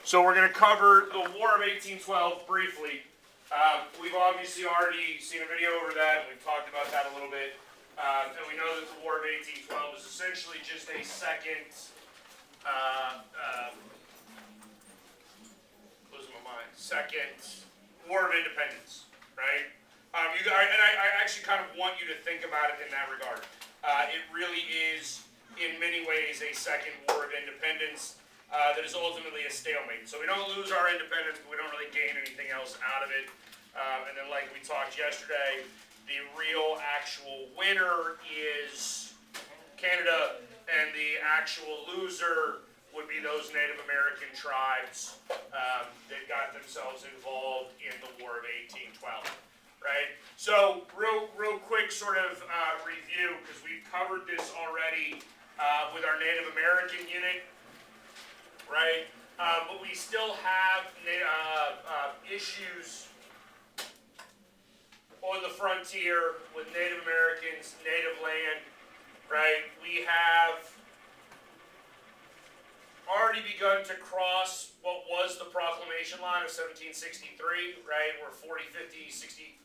So we're going to cover the War of 1812 briefly. We've obviously already seen a video over that, and we've talked about that a little bit. And we know that the War of 1812 is essentially just a second, losing my mind, second War of Independence, right? I actually kind of want you to think about it in that regard. It really is, in many ways, a second War of Independence that is ultimately a stalemate. So we don't lose our independence, but we don't really gain anything else out of it. And then, like we talked yesterday, the real actual winner is Canada, and the actual loser would be those Native American tribes that got themselves involved in the War of 1812. Right? So, real quick sort of review, because we've covered this already with our Native American unit, right? But we still have issues on the frontier with Native Americans, native land, right? We have already begun to cross what was the proclamation line of 1763, right? We're 40, 50, 60,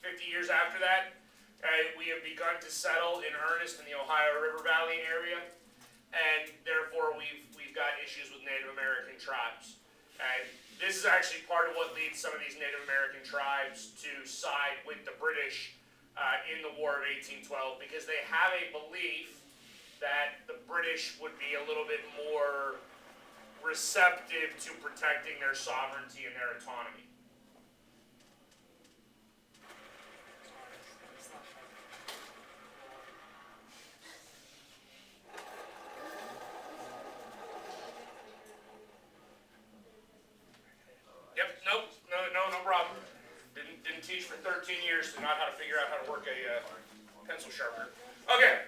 50 years after that. Right? We have begun to settle in earnest in the Ohio River Valley area, and therefore we've got issues with Native American tribes. And this is actually part of what leads some of these Native American tribes to side with the British in the War of 1812, because they have a belief that the British would be a little bit more receptive to protecting their sovereignty and their autonomy. No problem. Didn't teach for 13 years to not how to figure out how to work a pencil sharpener. Okay.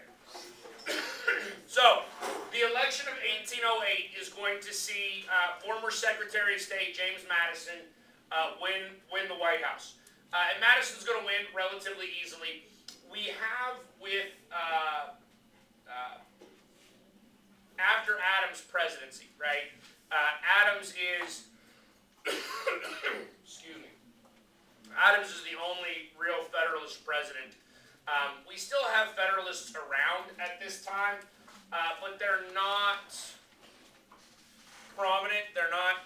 So, the election of 1808 is going to see former Secretary of State James Madison win the White House. And Madison's going to win relatively easily. We have with after Adams' presidency, right? Adams is excuse me. Adams is the only real Federalist president. We still have Federalists around at this time, but they're not prominent. They're not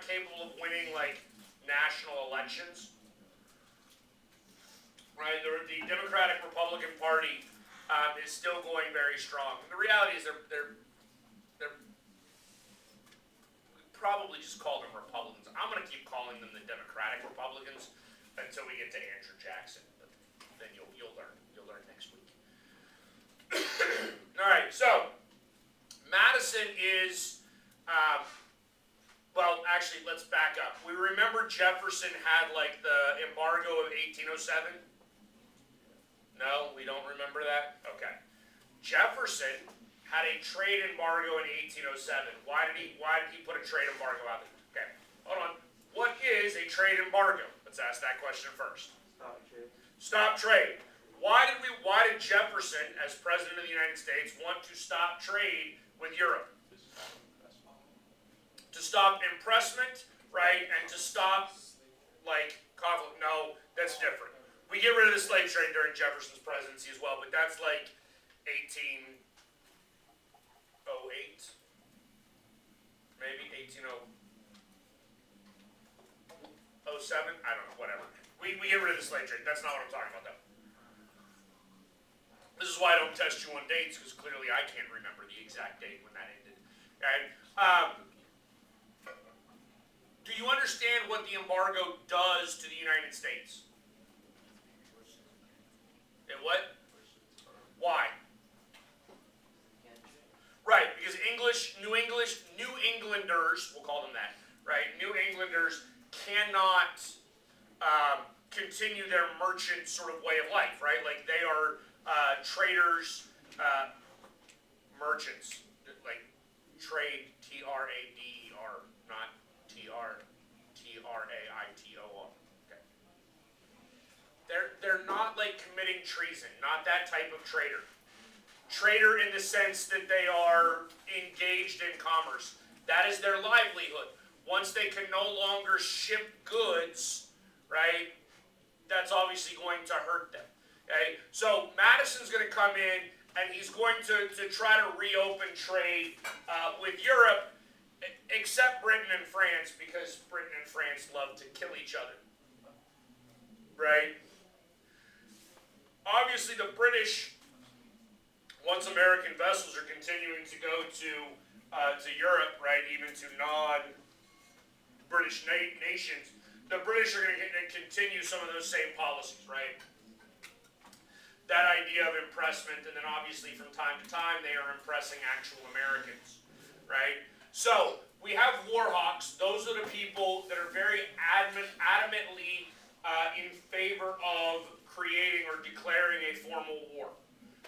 capable of winning like national elections. Right? The Democratic Republican Party is still going very strong. And the reality is they're probably just call them Republicans. I'm going to keep calling them the Democratic Republicans until we get to Andrew Jackson. But then you'll learn. You'll learn next week. All right. So Madison is well, actually, let's back up. We remember Jefferson had like the embargo of 1807. No, we don't remember that. Okay. Jefferson had a trade embargo in 1807. Why did he put a trade embargo out there? Okay, hold on. What is a trade embargo? Let's ask that question first. Stop trade. Stop trade. Why did Jefferson, as President of the United States, want to stop trade with Europe? To stop impressment, right? And to stop like conflict. No, that's different. We get rid of the slave trade during Jefferson's presidency as well, but that's like 1808, maybe 1807. I don't know, whatever. We get rid of the slave trade. That's not what I'm talking about, though. This is why I don't test you on dates, because clearly I can't remember the exact date when that ended. Okay? Do you understand what the embargo does to the United States? It what? Why? Right, because New Englanders, we'll call them that, right? New Englanders cannot continue their merchant sort of way of life, right? Like they are traders, merchants, like trade, T-R-A-D-E-R, not T-R-A-I-T-O-R. Okay. They're not like committing treason, not that type of trader. Trader in the sense that they are engaged in commerce. That is their livelihood. Once they can no longer ship goods, right, that's obviously going to hurt them. Okay? So Madison's going to come in, and he's going to try to reopen trade with Europe, except Britain and France, because Britain and France love to kill each other. Right? Obviously, the British, once American vessels are continuing to go to Europe, right, even to non-British nations, the British are going to continue some of those same policies, right? That idea of impressment, and then obviously from time to time they are impressing actual Americans, right? So we have war hawks. Those are the people that are very adamantly in favor of creating or declaring a formal war,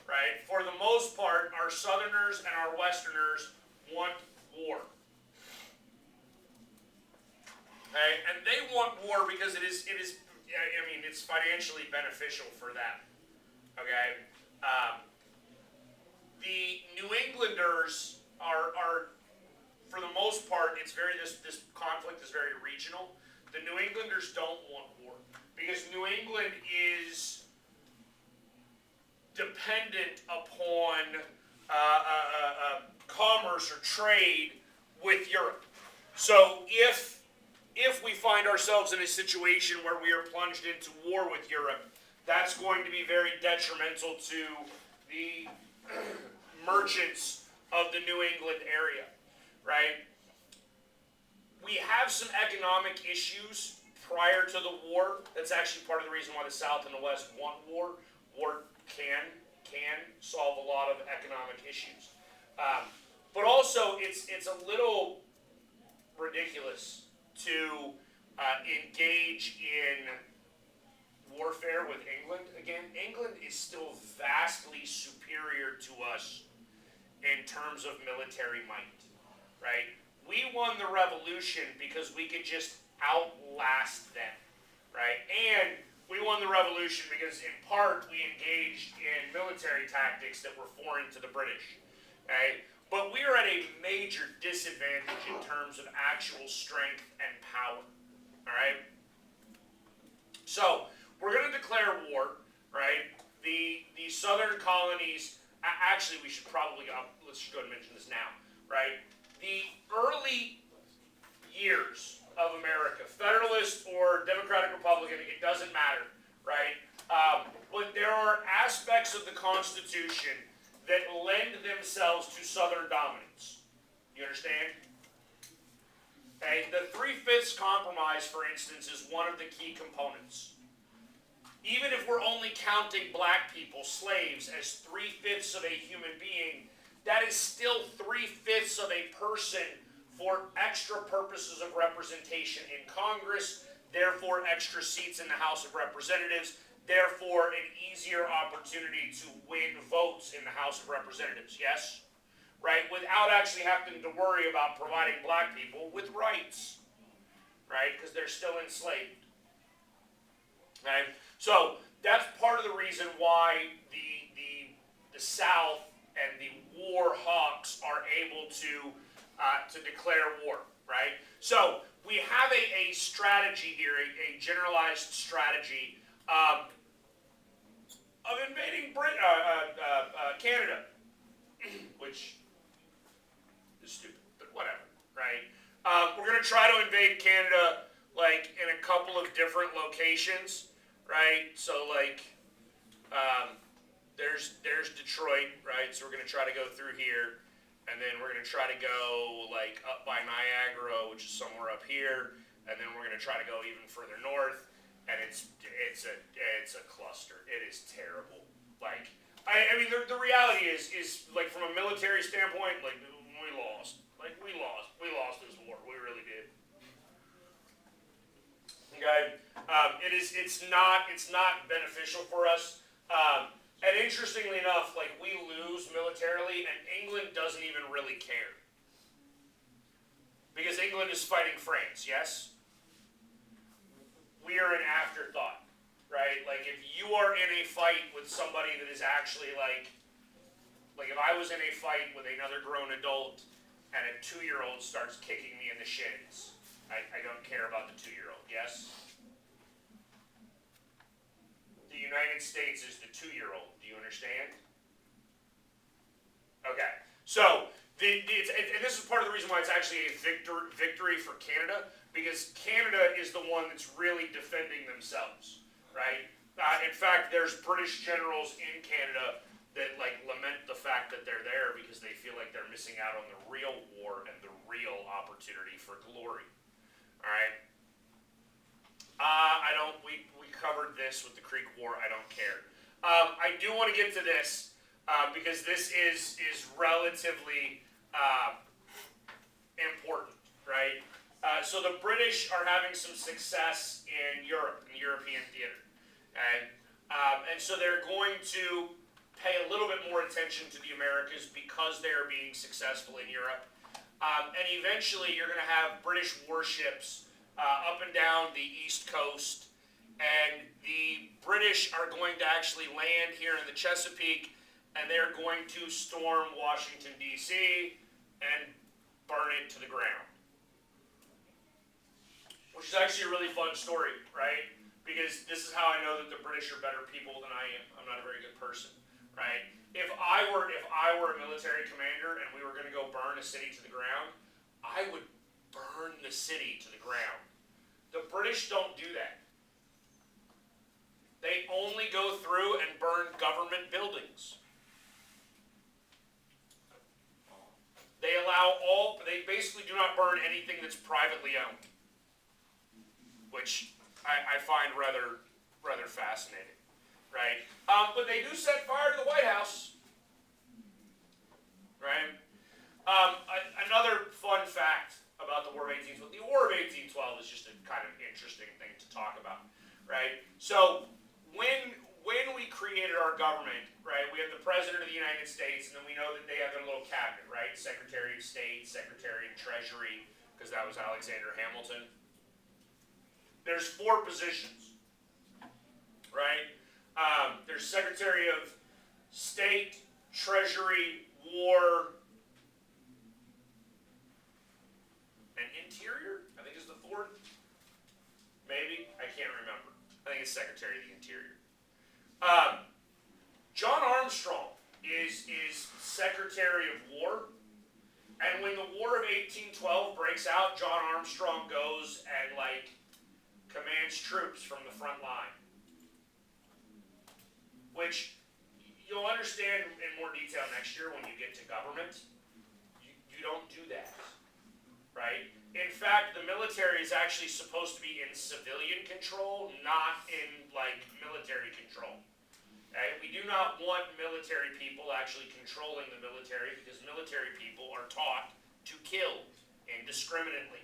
right? For the most part, our Southerners and our Westerners want war. Okay? And they want war because it is. I mean, it's financially beneficial for them. Okay? The New Englanders are for the most part, it's very this conflict is very regional. The New Englanders don't want war because New England is dependent upon commerce or trade with Europe. So if we find ourselves in a situation where we are plunged into war with Europe, that's going to be very detrimental to the merchants of the New England area, right? We have some economic issues prior to the war. That's actually part of the reason why the South and the West want war. War can solve a lot of economic issues. But also, it's a little ridiculous to engage in warfare with England. Again, England is still vastly superior to us in terms of military might, right? We won the revolution because we could just outlast them, right? And we won the revolution because, in part, we engaged in military tactics that were foreign to the British, okay? But we are at a major disadvantage in terms of actual strength and power, all right? So, we're going to declare war, right? The southern colonies, actually we should probably, let's just go ahead and mention this now, right? The early years of America, Federalist or Democratic Republican, it doesn't matter, right? But there are aspects of the Constitution that lend themselves to Southern dominance. You understand? Okay, the Three-Fifths Compromise, for instance, is one of the key components. Even if we're only counting black people, slaves, as 3/5 of a human being, that is still 3/5 of a person for extra purposes of representation in Congress, therefore extra seats in the House of Representatives, therefore an easier opportunity to win votes in the House of Representatives, yes? Right? Without actually having to worry about providing black people with rights, right? Because they're still enslaved. Okay? So that's part of the reason why the South and the war hawks are able to declare war, right? So we have a strategy here, a generalized strategy of invading Canada, which is stupid, but whatever, right? We're going to try to invade Canada, like, in a couple of different locations, right? So, like, there's Detroit, right? So we're going to try to go through here, and then we're going to try to go, like, up by Niagara, which is somewhere up here, and then we're going to try to go even further north, and it's a cluster. It is terrible. Like, I mean, the reality is like, from a military standpoint, like, we lost. Like, we lost this war. We really did. Okay, it's not beneficial for us. And interestingly enough, like, we lose militarily, and England doesn't even really care, because England is fighting France. Yes, we are an afterthought, right? Like, if you are in a fight with somebody that is actually like if I was in a fight with another grown adult, and a 2-year-old starts kicking me in the shins. I don't care about the 2-year-old, yes? The United States is the 2-year-old. Do you understand? Okay. So, and this is part of the reason why it's actually a victory for Canada, because Canada is the one that's really defending themselves, right? In fact, there's British generals in Canada that lament the fact that they're there because they feel like they're missing out on the real war and the real opportunity for glory. All right. We covered this with the Creek War. I don't care. I do want to get to this because this is relatively important, right? So the British are having some success in Europe, in the European theater, and so they're going to pay a little bit more attention to the Americas because they are being successful in Europe, and eventually you're going to have British warships up and down the East Coast, and the British are going to actually land here in the Chesapeake, and they're going to storm Washington, D.C., and burn it to the ground. Which is actually a really fun story, right? Because this is how I know that the British are better people than I am. I'm not a very good person, right? If I were a military commander and we were going to go burn a city to the ground, I would burn the city to the ground. The British don't do that. They only go through and burn government buildings. They basically do not burn anything that's privately owned, which I find rather fascinating, right? But they do set fire to the White House, right? Another fun fact about the War of 1812. The War of 1812 is just a kind of interesting thing to talk about, right? So when we created our government, right, we have the President of the United States, and then we know that they have their little cabinet, right? Secretary of State, Secretary of Treasury, because that was Alexander Hamilton. There's 4 positions, right? There's Secretary of State, Treasury, War, and Interior, I think is the 4th. Maybe? I can't remember. I think it's Secretary of the Interior. John Armstrong is Secretary of War, and when the War of 1812 breaks out, John Armstrong goes and commands troops from the front line, which you'll understand in more detail next year when you get to government. You don't do that, right? In fact, the military is actually supposed to be in civilian control, not in military control. Okay? We do not want military people actually controlling the military because military people are taught to kill indiscriminately.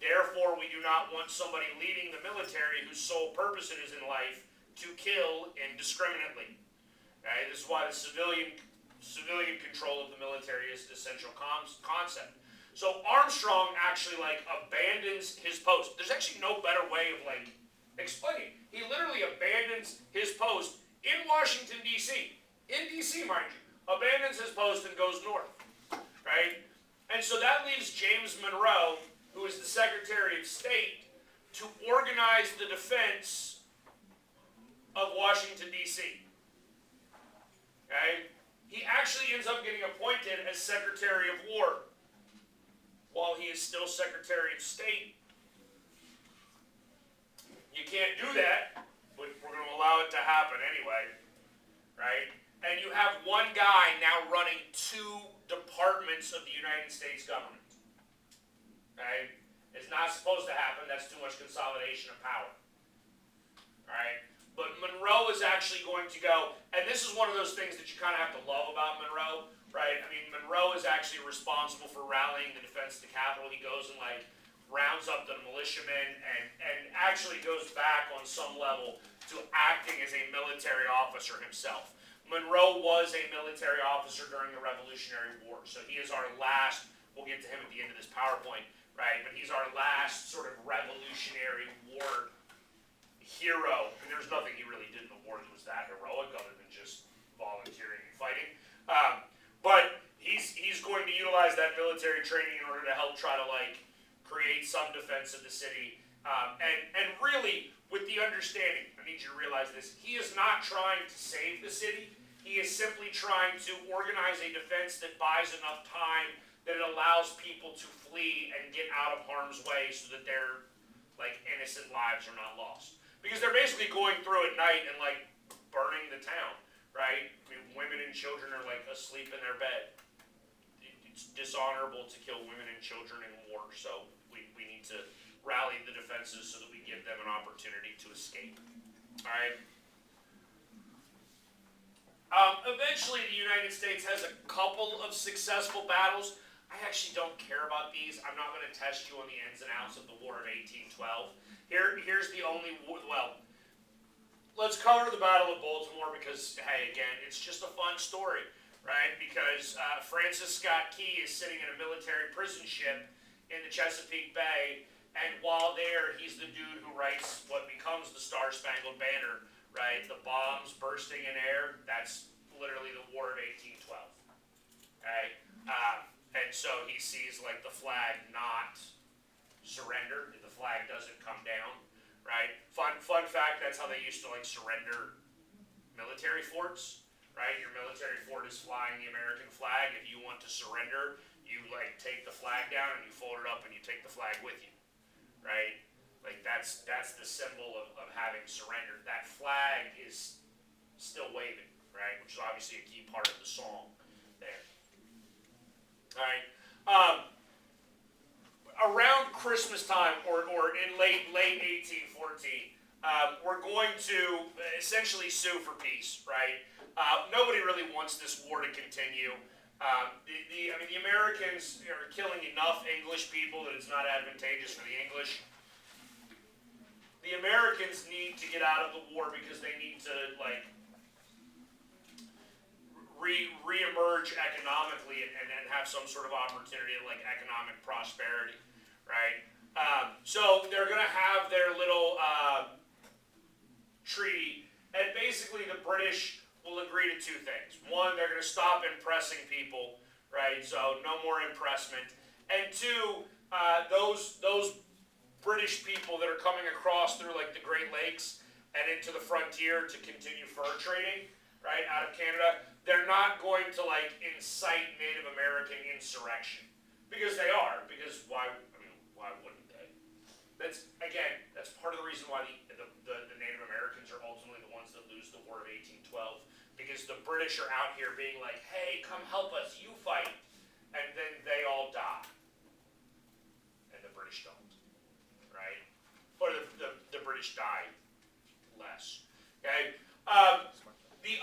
Therefore, we do not want somebody leading the military whose sole purpose it is in life to kill indiscriminately. Okay? This is why the civilian control of the military is the central concept. So Armstrong actually abandons his post. There's actually no better way of explaining. He literally abandons his post in Washington, D.C. In D.C., mind you. Abandons his post and goes north. Right? And so that leaves James Monroe, who is the Secretary of State, to organize the defense of Washington, D.C. Okay? He actually ends up getting appointed as Secretary of War while he is still Secretary of State. You can't do that, but we're going to allow it to happen anyway, right? And you have one guy now running 2 departments of the United States government. Okay? It's not supposed to happen. That's too much consolidation of power. All right? But Monroe is actually going to go, and this is one of those things that you kind of have to love about Monroe, right? I mean, Monroe is actually responsible for rallying the defense of the Capitol. He goes and rounds up the militiamen and actually goes back on some level to acting as a military officer himself. Monroe was a military officer during the Revolutionary War, so he is our last, we'll get to him at the end of this PowerPoint, right? But he's our last sort of Revolutionary War hero. And there's nothing he really did in the war that was that heroic other than just volunteering and fighting. But he's going to utilize that military training in order to help try to like create some defense of the city. And really, with the understanding, I need you to realize this, he is not trying to save the city. He is simply trying to organize a defense that buys enough time that it allows people to flee and get out of harm's way so that their like innocent lives are not lost. Because they're basically going through at night and like burning the town, right? I mean, women and children are like asleep in their bed. It's dishonorable to kill women and children in war, so we need to rally the defenses so that we give them an opportunity to escape. All right. Eventually, the United States has a couple of successful battles. I actually don't care about these. I'm not going to test you on the ins and outs of the War of 1812. Here's the only war. Well, let's cover the Battle of Baltimore because, hey, again, it's just a fun story, right? Because Francis Scott Key is sitting in a military prison ship in the Chesapeake Bay. And while there, he's the dude who writes what becomes the Star-Spangled Banner, right? The bombs bursting in air, that's literally the War of 1812, okay? And so he sees, like, the flag not surrender, the flag doesn't come down, right? Fun fact, that's how they used to, like, surrender military forts, right? Your military fort is flying the American flag. If you want to surrender, you, like, take the flag down and you fold it up and you take the flag with you. Right? Like that's the symbol of having surrendered. That flag is still waving, right? Which is obviously a key part of the song there. Alright. Around Christmas time or in late 1814, we're going to essentially sue for peace, right? Nobody really wants this war to continue. The Americans are killing enough English people that it's not advantageous for the English. The Americans need to get out of the war because they need to, like, re-emerge economically and have some sort of opportunity of, like, economic prosperity, right? So they're going to have their little treaty, and basically the British will agree to two things. One, they're going to stop impressing people, right? So no more impressment. And two, those British people that are coming across through like the Great Lakes and into the frontier to continue fur trading, right, out of Canada, they're not going to like incite Native American insurrection. Because they are. Because why wouldn't they? That's part of the reason why the Native Americans are ultimately the ones that lose the War of 1812. Because the British are out here being like, hey, come help us, you fight. And then they all die. And the British don't. Right? Or the British die less. Okay? The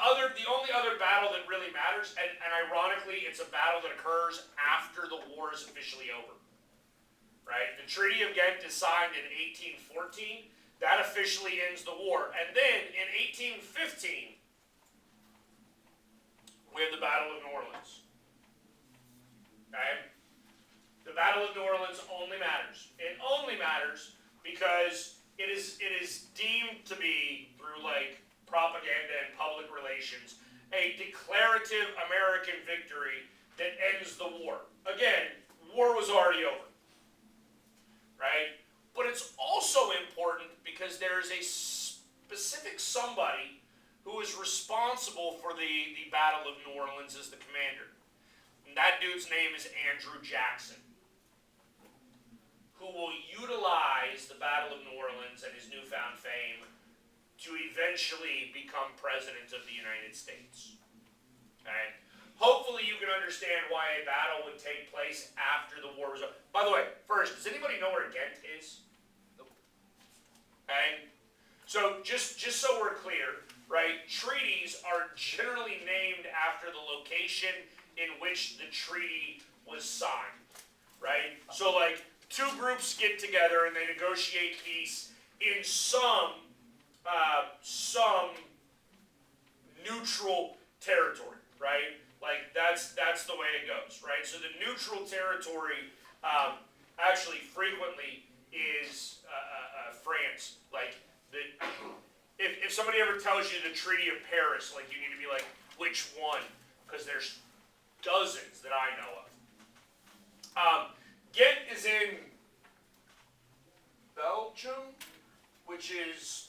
only other battle that really matters, and ironically, it's a battle that occurs after the war is officially over. Right? The Treaty of Ghent is signed in 1814. That officially ends the war. And then, in 1815, we have the Battle of New Orleans. Okay? The Battle of New Orleans only matters. It only matters because it is deemed to be, through like propaganda and public relations, a declarative American victory that ends the war. Again, war was already over. Right? But it's also important because there is a specific somebody who is responsible for the Battle of New Orleans as the commander. And that dude's name is Andrew Jackson, who will utilize the Battle of New Orleans and his newfound fame to eventually become president of the United States. Okay? Hopefully you can understand why a battle would take place after the war was over. By the way, first, does anybody know where Ghent is? Nope. Okay? So just so we're clear, right, treaties are generally named after the location in which the treaty was signed, right? So like two groups get together and they negotiate peace in some neutral territory, right? Like that's the way it goes, right? So the neutral territory actually frequently is France. Like if somebody ever tells you the Treaty of Paris, like you need to be like, which one? Because there's dozens that I know of, Ghent is in Belgium, which is,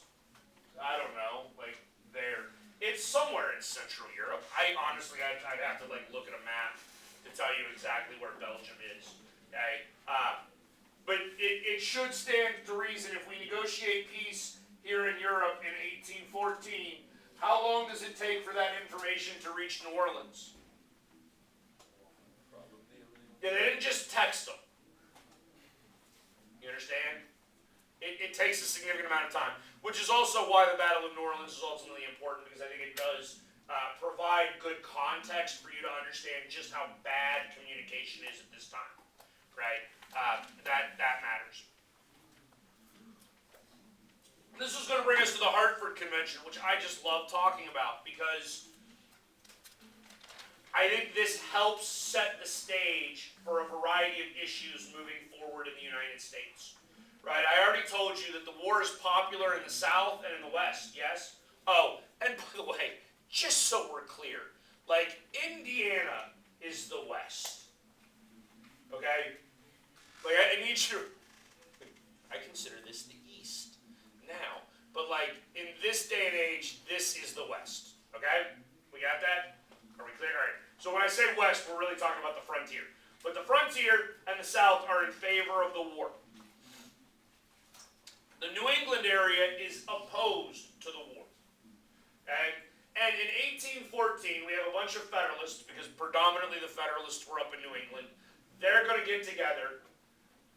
I don't know, like there. It's somewhere in Central Europe. Honestly, I'd have to like look at a map to tell you exactly where Belgium is. Okay, but it should stand to reason if we negotiate peace here in Europe in 1814. How long does it take for that information to reach New Orleans? Yeah, they didn't just text them. You understand? It takes a significant amount of time, which is also why the Battle of New Orleans is ultimately important, because I think it does provide good context for you to understand just how bad communication is at this time, right? That matters. This is going to bring us to the Hartford Convention, which I just love talking about, because I think this helps set the stage for a variety of issues moving forward in the United States. Right? I already told you that the war is popular in the South and in the West, yes? Oh, and by the way, just so we're clear, like, Indiana is the West. Okay? Like, I need you, I consider this the East now, but like, in this day and age, this is the West. Okay? We got that? Are we clear? All right. So when I say West, we're really talking about the frontier. But the frontier and the South are in favor of the war. The New England area is opposed to the war. Okay? And in 1814, we have a bunch of Federalists, because predominantly the Federalists were up in New England. They're going to get together,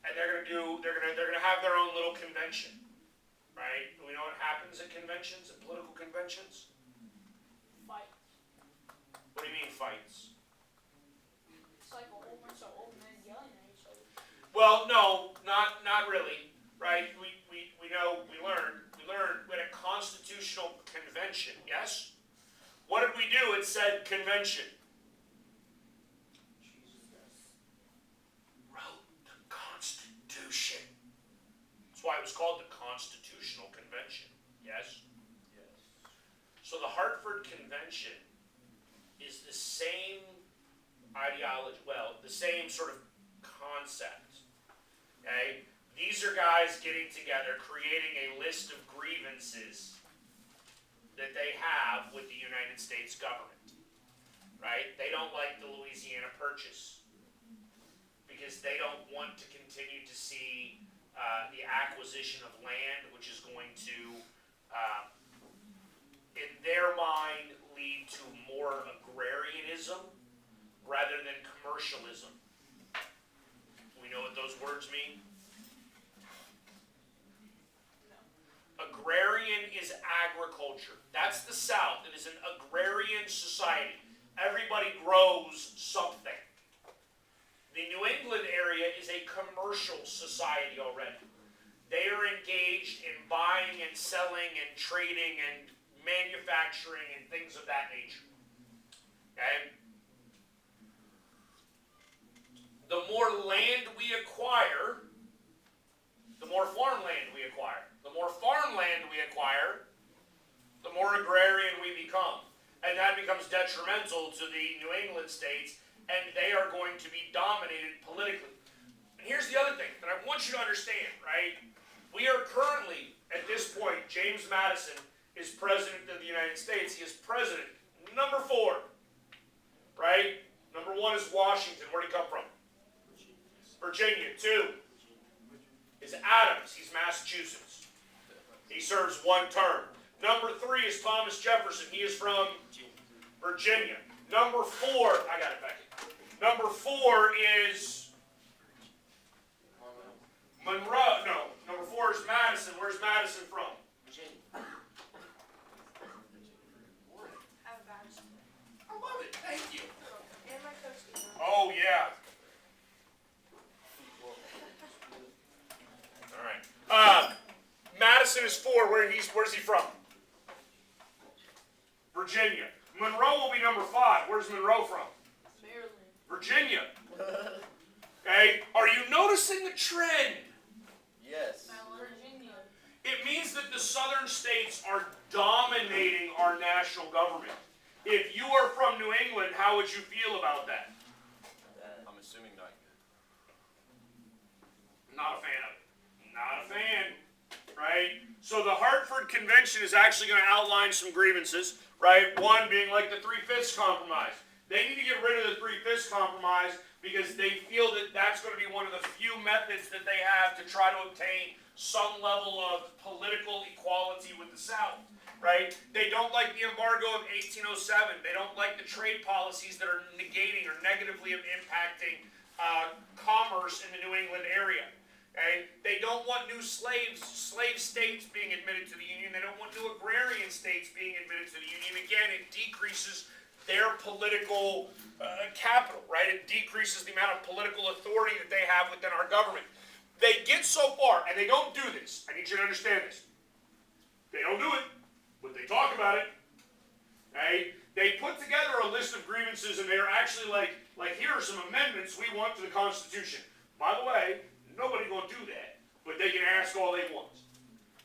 and they're going to have their own little convention. Right? Do we know what happens at conventions, at political conventions? Fight. What do you mean fights? It's like a whole bunch of old men yelling at each other. Well, no, not really. Right? We learned we had a constitutional convention, yes? What did we do? It said convention. Wrote the Constitution. That's why it was called the Constitutional Convention, yes? Yes. So the Hartford Convention is the same ideology, well, the same sort of concept, okay? These are guys getting together, creating a list of grievances that they have with the United States government, right? They don't like the Louisiana Purchase because they don't want to continue to see the acquisition of land, which is going to, in their mind, lead to more agrarianism rather than commercialism. We know what those words mean? Agrarian is agriculture. That's the South. It is an agrarian society. Everybody grows something. The New England area is a commercial society already. They are engaged in buying and selling and trading and manufacturing and things of that nature. Okay? The more land we acquire, the more farmland we acquire. The more farmland we acquire, the more agrarian we become. And that becomes detrimental to the New England states, and they are going to be dominated politically. And here's the other thing that I want you to understand, right? We are currently, at this point, James Madison is President of the United States. He is President number 4, right? Number 1 is Washington. Where'd he come from? Virginia. 2 is Adams. He's Massachusetts. He serves 1 term. Number 3 is Thomas Jefferson. He is from Virginia. Number 4, I got it back. Number 4 is Monroe. No, number 4 is Madison. Where's Madison from? Virginia. Have a badge. I love it. Thank you. And my coach gave me. Oh, yeah. All right. Madison is 4. Where's he from? Virginia. Monroe will be number 5. Where's Monroe from? Maryland. Virginia. Okay? Are you noticing the trend? Yes. Virginia. It means that the southern states are dominating our national government. If you are from New England, how would you feel about that? I'm assuming not good. Not a fan, right? So the Hartford Convention is actually going to outline some grievances, right? One being like the 3/5 compromise. They need to get rid of the 3/5 compromise because they feel that that's going to be one of the few methods that they have to try to obtain some level of political equality with the South, right? They don't like the embargo of 1807. They don't like the trade policies that are negating or negatively impacting commerce in the New England area. Okay? They don't want new slave states being admitted to the Union. They don't want new agrarian states being admitted to the Union. Again, it decreases their political capital, right? It decreases the amount of political authority that they have within our government. They get so far, and they don't do this. I need you to understand this. They don't do it, but they talk about it. Okay? They put together a list of grievances, and they're actually like here are some amendments we want to the Constitution. By the way, nobody gonna do that, but they can ask all they want.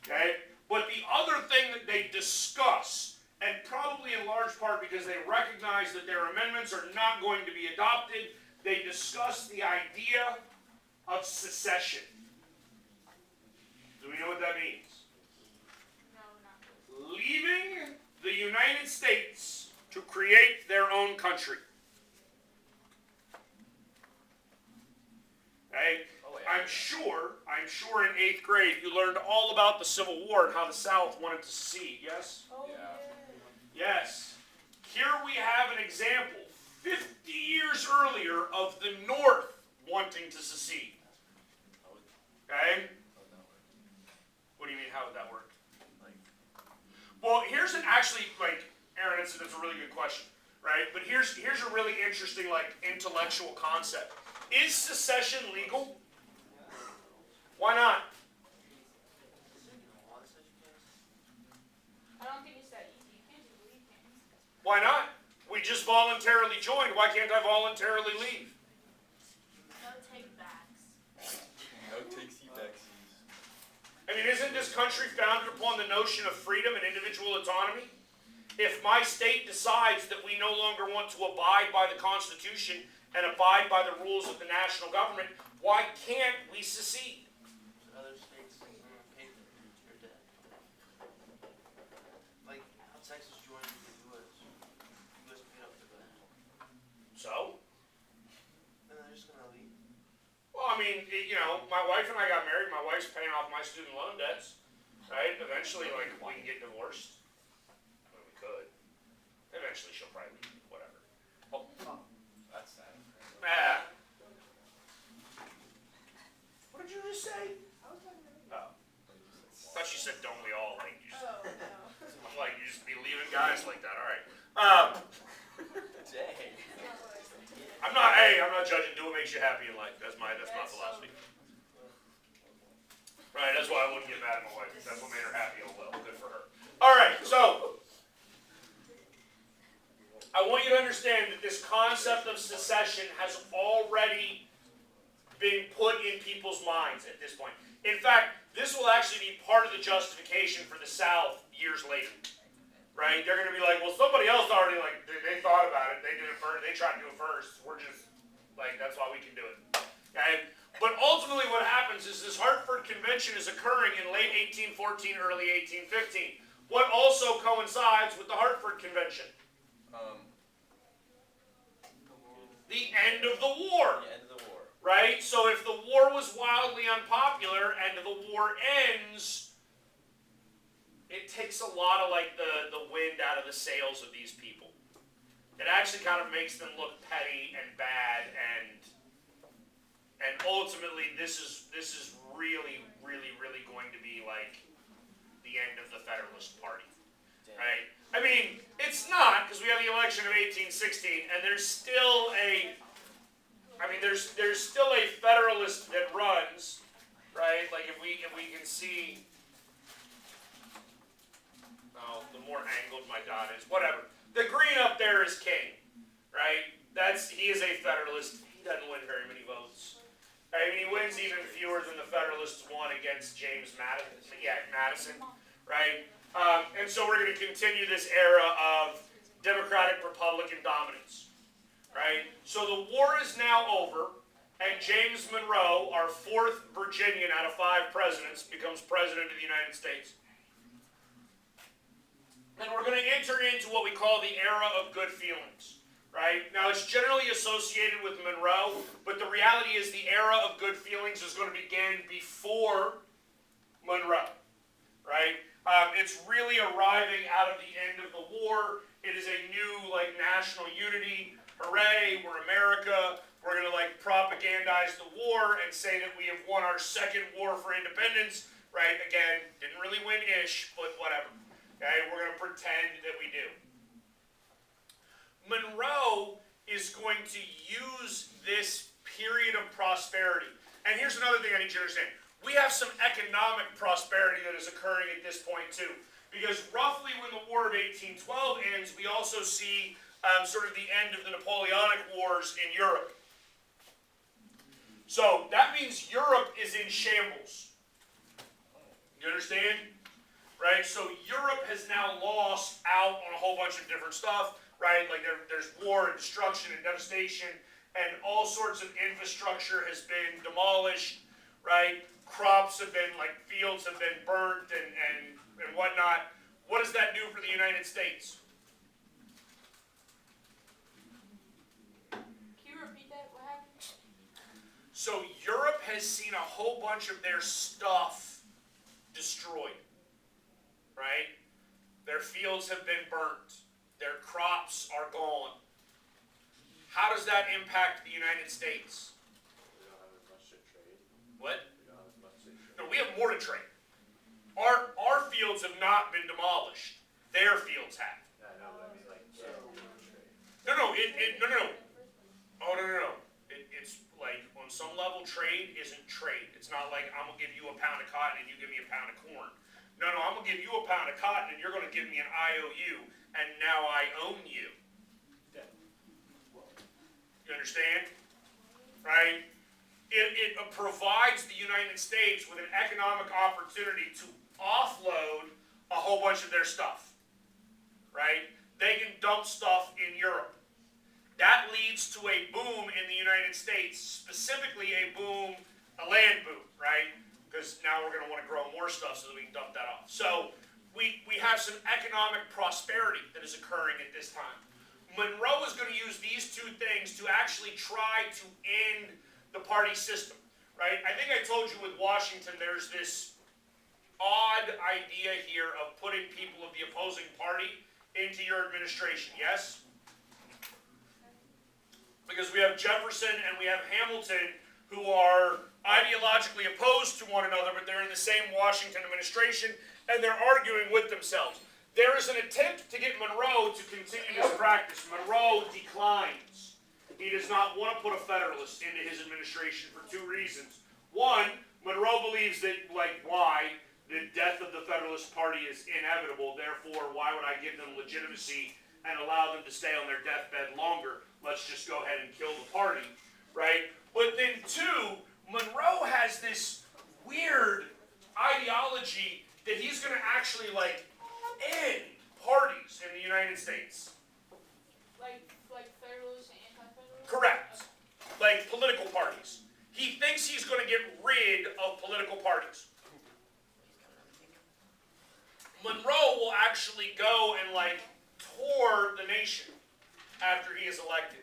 Okay? But the other thing that they discuss, and probably in large part because they recognize that their amendments are not going to be adopted, they discuss the idea of secession. Do we know what that means? No, not really. Leaving the United States to create their own country. Okay? I'm sure in 8th grade you learned all about the Civil War and how the South wanted to secede, yes? Oh, Yeah. yeah. Yes. Here we have an example, 50 years earlier, of the North wanting to secede. Okay? What do you mean, how would that work? Well, here's an actually, Aaron, it's a really good question, right? But here's a really interesting, intellectual concept. Is secession legal? Why not? I don't think it's that easy. You can't just leave things. Why not? We just voluntarily joined. Why can't I voluntarily leave? No take backs. No takesy backsies. I mean, isn't this country founded upon the notion of freedom and individual autonomy? If my state decides that we no longer want to abide by the Constitution and abide by the rules of the national government, why can't we secede? Other states pay your debt. Like how Texas joined the U.S. U.S. paid up for that. So? And they're just gonna leave. Well, I mean, my wife and I got married. My wife's paying off my student loan debts, right? Eventually, we can get divorced. I mean, we could. Eventually, she'll probably leave, whatever. Oh, that's sad. Ah. What did you just say? I was talking to you. Oh. I thought you said, don't we all, you just, Oh, no. I'm like, you just be leaving guys like that, alright. Dang. That's not what I said. I'm not judging, do what makes you happy in life, that's my philosophy. Right, that's why I wouldn't get mad at my wife, if that's what made her happy, oh well, good for her. Alright, so, I want you to understand that this concept of secession has already been put in people's minds at this point. In fact, this will actually be part of the justification for the South years later. Right? They're going to be like, well, somebody else already, they thought about it. They did it first. They tried to do it first. We're just, that's why we can do it. Okay? But ultimately what happens is this Hartford Convention is occurring in late 1814, early 1815. What also coincides with the Hartford Convention? The end of the war. The end of the war. Right? So if the war was wildly unpopular and the war ends, it takes a lot of the wind out of the sails of these people. It actually kind of makes them look petty and bad, and ultimately this is really, really, really going to be the end of the Federalist Party. Damn. Right? I mean, it's not, because we have the election of 1816, and there's still there's still a Federalist that runs, right? If we can see, the more angled my dot is, whatever. The green up there is King, right? He is a Federalist. He doesn't win very many votes. I mean, he wins even fewer than the Federalists won against James Madison, right? And so we're going to continue this era of Democratic Republican dominance, right? So the war is now over, and James Monroe, our 4th Virginian out of 5 presidents, becomes president of the United States. And we're going to enter into what we call the era of good feelings, right? Now, it's generally associated with Monroe, but the reality is the era of good feelings is going to begin before Monroe, right? It's really arriving out of the end of the war. It is a new, national unity. Hooray, we're America. We're going to, propagandize the war and say that we have won our 2nd war for independence, right? Again, didn't really win-ish, but whatever. Okay, we're going to pretend that we do. Monroe is going to use this period of prosperity. And here's another thing I need you to understand. We have some economic prosperity that is occurring at this point too. Because roughly when the War of 1812 ends, we also see sort of the end of the Napoleonic Wars in Europe. So that means Europe is in shambles. You understand? Right? So Europe has now lost out on a whole bunch of different stuff, right? Like there's war and destruction and devastation, and all sorts of infrastructure has been demolished, right? Crops have been, fields have been burnt and whatnot. What does that do for the United States? Can you repeat that? What happened? So Europe has seen a whole bunch of their stuff destroyed, right? Their fields have been burnt. Their crops are gone. How does that impact the United States? We don't have as much to trade. What? We don't have as much to trade. No, we have more to trade. Our fields have not been demolished. Their fields have. Yeah, I know, but I mean, trade. No. Oh, no. It's on some level, trade isn't trade. It's not like I'm going to give you a pound of cotton and you give me a pound of corn. No, I'm going to give you a pound of cotton and you're going to give me an IOU, and now I own you. You understand? Right? It provides the United States with an economic opportunity to offload a whole bunch of their stuff. Right? They can dump stuff in Europe. That leads to a boom in the United States, specifically a land boom, right? Because now we're going to want to grow more stuff so that we can dump that off. So we have some economic prosperity that is occurring at this time. Monroe is going to use these two things to actually try to end the party system, right? I think I told you with Washington, there's this odd idea here of putting people of the opposing party into your administration, yes? Because we have Jefferson and we have Hamilton who are ideologically opposed to one another, but they're in the same Washington administration and they're arguing with themselves. There is an attempt to get Monroe to continue this practice. Monroe declines. He does not want to put a Federalist into his administration for 2 reasons. One, Monroe believes that, the death of the Federalist Party is inevitable, therefore why would I give them legitimacy and allow them to stay on their deathbed longer? Let's just go ahead and kill the party, right? But then 2, Monroe has this weird ideology that he's going to actually, end parties in the United States. Like Federalists and anti-Federalists? Correct. Like political parties. He thinks he's going to get rid of political parties. Monroe will actually go and tour the nation after he is elected.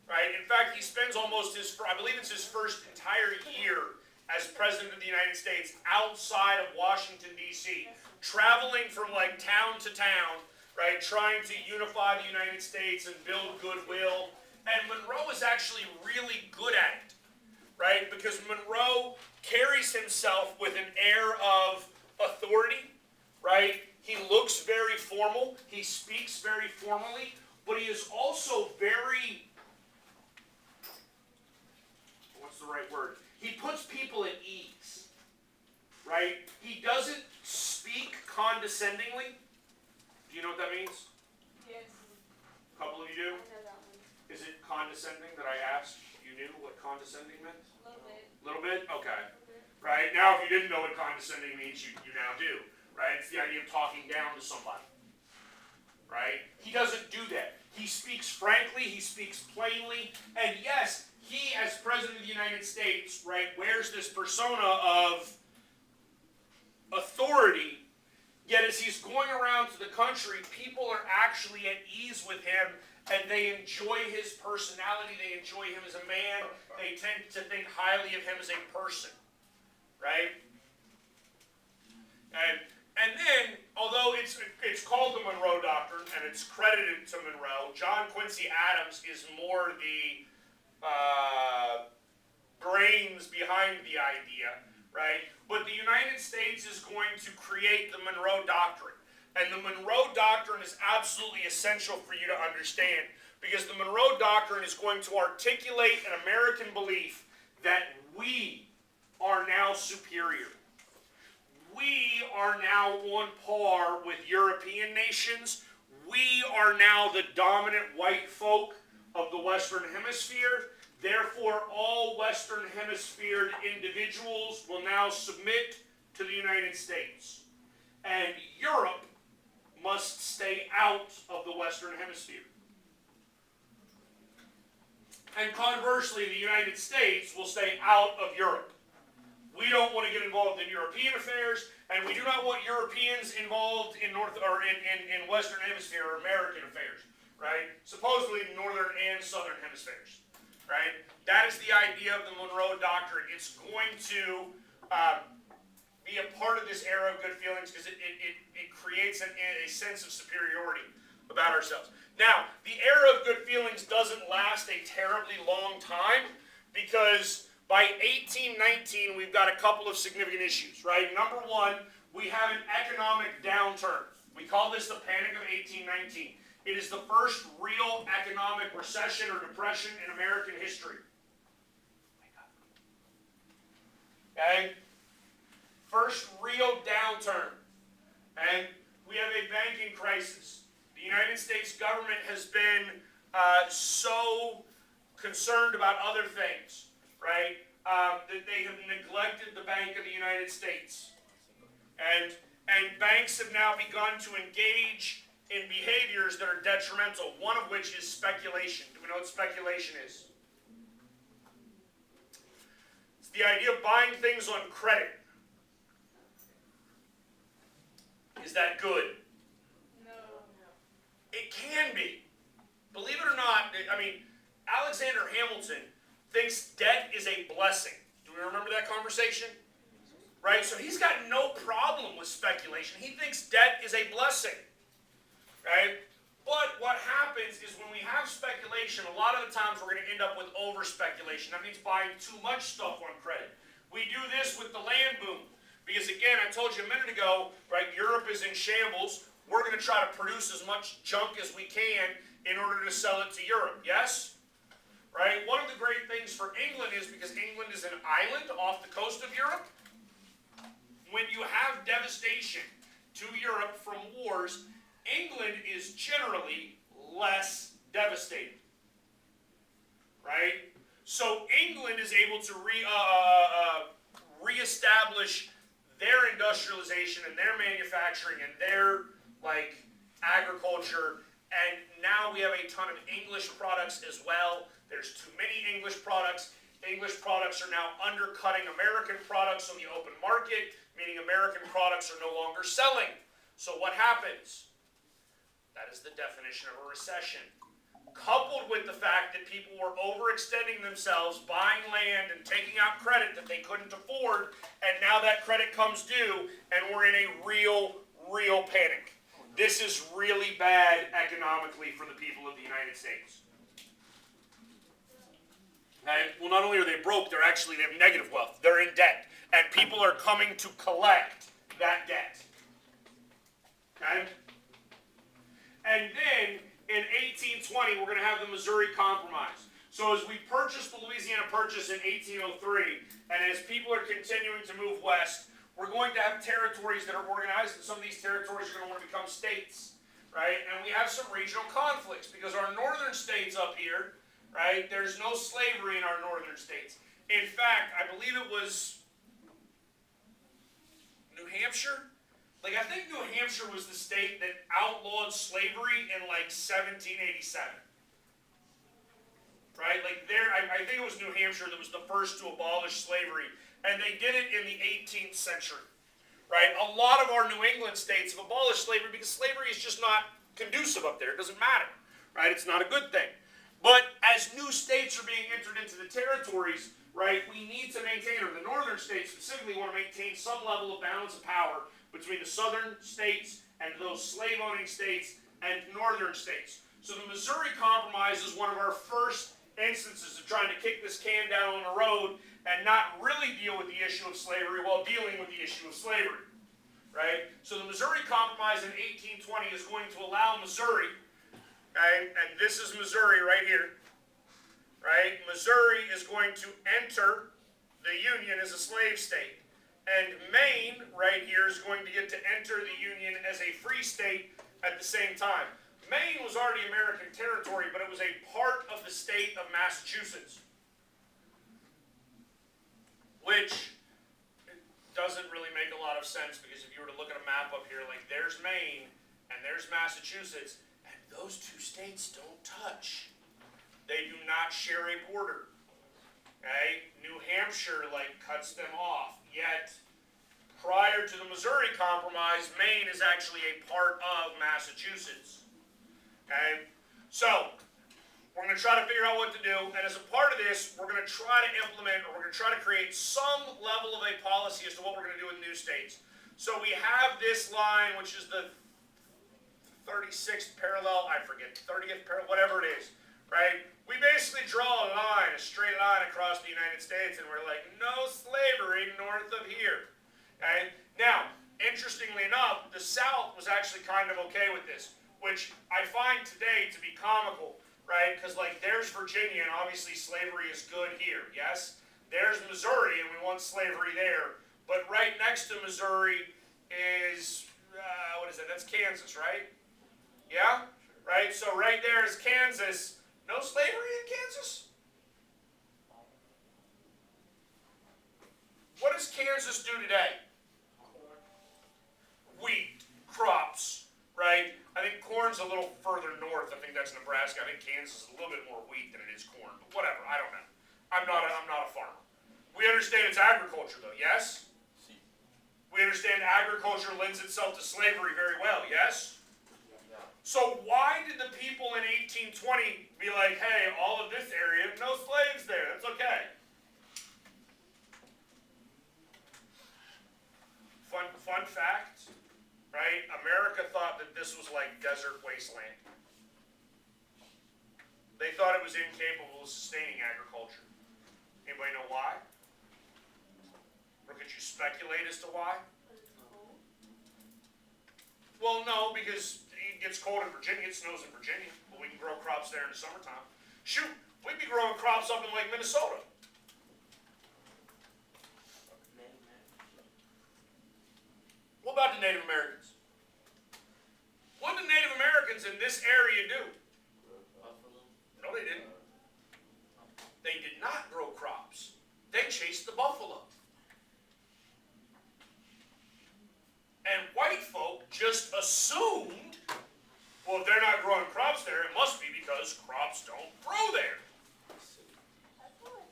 Right? In fact, he spends almost I believe it's his first entire year as President of the United States outside of Washington, D.C., traveling from town to town, right, trying to unify the United States and build goodwill. And Monroe is actually really good at it, right, because Monroe carries himself with an air of authority, right? He looks very formal, he speaks very formally, but he is also very, what's the right word? He puts people at ease, right? He doesn't speak condescendingly. Do you know what that means? Yes. A couple of you do? I know that one. Is it condescending that I asked you knew what condescending meant? A little bit. A little bit? Okay. Right? Now, if you didn't know what condescending means, you now do. Right? It's the idea of talking down to somebody. Right? He doesn't do that. He speaks frankly, he speaks plainly, and yes, he, as President of the United States, right, wears this persona of authority, yet as he's going around to the country, people are actually at ease with him, and they enjoy his personality, they enjoy him as a man, they tend to think highly of him as a person, right? And then, although it's called the Monroe Doctrine, and it's credited to Monroe, John Quincy Adams is more the brains behind the idea, right? But the United States is going to create the Monroe Doctrine. And the Monroe Doctrine is absolutely essential for you to understand, because the Monroe Doctrine is going to articulate an American belief that we are now superior. We are now on par with European nations. We are now the dominant white folk of the Western Hemisphere. Therefore, all Western Hemisphere individuals will now submit to the United States. And Europe must stay out of the Western Hemisphere. And conversely, the United States will stay out of Europe. We don't want to get involved in European affairs, and we do not want Europeans involved in in Western Hemisphere or American affairs, right? Supposedly Northern and Southern Hemispheres, right? That is the idea of the Monroe Doctrine. It's going to be a part of this era of good feelings because it creates a sense of superiority about ourselves. Now, the era of good feelings doesn't last a terribly long time because by 1819, we've got a couple of significant issues, right? Number one, we have an economic downturn. We call this the Panic of 1819. It is the first real economic recession or depression in American history. Okay? First real downturn. And we have a banking crisis. The United States government has been so concerned about other things, right? That they have neglected the Bank of the United States. And banks have now begun to engage in behaviors that are detrimental, one of which is speculation. Do we know what speculation is? It's the idea of buying things on credit. Is that good? No. It can be. Believe it or not, I mean, Alexander Hamilton thinks debt is a blessing. Do we remember that conversation? Right? So he's got no problem with speculation. He thinks debt is a blessing. Right? But what happens is when we have speculation, a lot of the times we're going to end up with over-speculation. That means buying too much stuff on credit. We do this with the land boom. Because again, I told you a minute ago, right, Europe is in shambles. We're going to try to produce as much junk as we can in order to sell it to Europe. Yes? Right? One of the great things for England is because England is an island off the coast of Europe. When you have devastation to Europe from wars, England is generally less devastated. Right? So England is able to reestablish their industrialization and their manufacturing and their agriculture, and now we have a ton of English products as well. There's too many English products. English products are now undercutting American products on the open market, meaning American products are no longer selling. So what happens? That is the definition of a recession. Coupled with the fact that people were overextending themselves, buying land and taking out credit that they couldn't afford, and now that credit comes due, and we're in a real panic. This is really bad economically for the people of the United States. Okay? Well, not only are they broke, they have negative wealth. They're in debt, and people are coming to collect that debt. Okay? And then, in 1820, we're going to have the Missouri Compromise. So as we purchased the Louisiana Purchase in 1803, and as people are continuing to move west, we're going to have territories that are organized, and some of these territories are going to want to become states, right? And we have some regional conflicts, because our northern states up here, right, there's no slavery in our northern states. In fact, I believe it was New Hampshire, Like, I think New Hampshire was the state that outlawed slavery in like 1787. Right? Like there, I think it was New Hampshire that was the first to abolish slavery. And they did it in the 18th century. Right? A lot of our New England states have abolished slavery because slavery is just not conducive up there. It doesn't matter. Right? It's not a good thing. But as new states are being entered into the territories, right, we need to maintain, or the northern states specifically want to maintain some level of balance of power between the southern states and those slave-owning states and northern states. So the Missouri Compromise is one of our first instances of trying to kick this can down the road and not really deal with the issue of slavery while dealing with the issue of slavery. Right? So the Missouri Compromise in 1820 is going to allow Missouri, okay, and this is Missouri right here, right? Missouri is going to enter the Union as a slave state. And Maine, right here, is going to get to enter the Union as a free state at the same time. Maine was already American territory, but it was a part of the state of Massachusetts. Which doesn't really make a lot of sense, because if you were to look at a map up here, like there's Maine and there's Massachusetts, and those two states don't touch. They do not share a border. Okay? New Hampshire like cuts them off. Yet, prior to the Missouri Compromise, Maine is actually a part of Massachusetts. Okay? So, we're going to try to figure out what to do, and as a part of this, we're going to try to implement, or we're going to try to create some level of a policy as to what we're going to do with new states. So we have this line, which is the 36th parallel, I forget, 30th parallel, whatever it is, right? We basically draw a line, a straight line across the United States, and we're like, no slavery north of here. Okay? Now, interestingly enough, the South was actually kind of okay with this, which I find today to be comical. Right? Because, like, there's Virginia, and obviously slavery is good here, yes? There's Missouri, and we want slavery there. But right next to Missouri is, what is that? That's Kansas, right? Yeah? Right? So right there is Kansas. No slavery in Kansas? What does Kansas do today? Wheat, crops, right? I think corn's a little further north. I think that's Nebraska. I think Kansas is a little bit more wheat than it is corn. But whatever, I don't know. I'm not a farmer. We understand it's agriculture, though, yes? We understand agriculture lends itself to slavery very well, yes? So why did the people in 1820 be like, hey, all of this area, no slaves there, that's okay? Fun fact. Right? America thought that this was like desert wasteland. They thought it was incapable of sustaining agriculture. Anybody know why? Or could you speculate as to why? Well, no, because it gets cold in Virginia, it snows in Virginia, but we can grow crops there in the summertime. Shoot, we'd be growing crops up in like Minnesota. What about the Native Americans? What did the Native Americans in this area do? No, they didn't. They did not grow crops. They chased the buffalo. And white folk just assumed, well, if they're not growing crops there, it must be because crops don't grow there. I feel like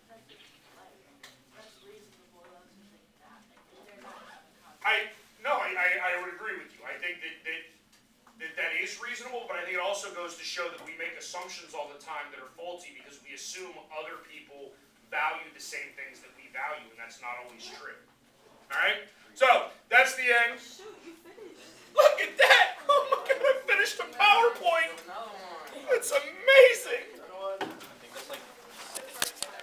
that's reasonable though to think that. Like, they're not having conflict. I would agree with you. I think that is reasonable, but I think it also goes to show that we make assumptions all the time that are faulty because we assume other people value the same things that we value, and that's not always true. All right? So, that's the end. Shoot, you finished. Look at that! Oh my God, I finished a PowerPoint! Another one. It's amazing.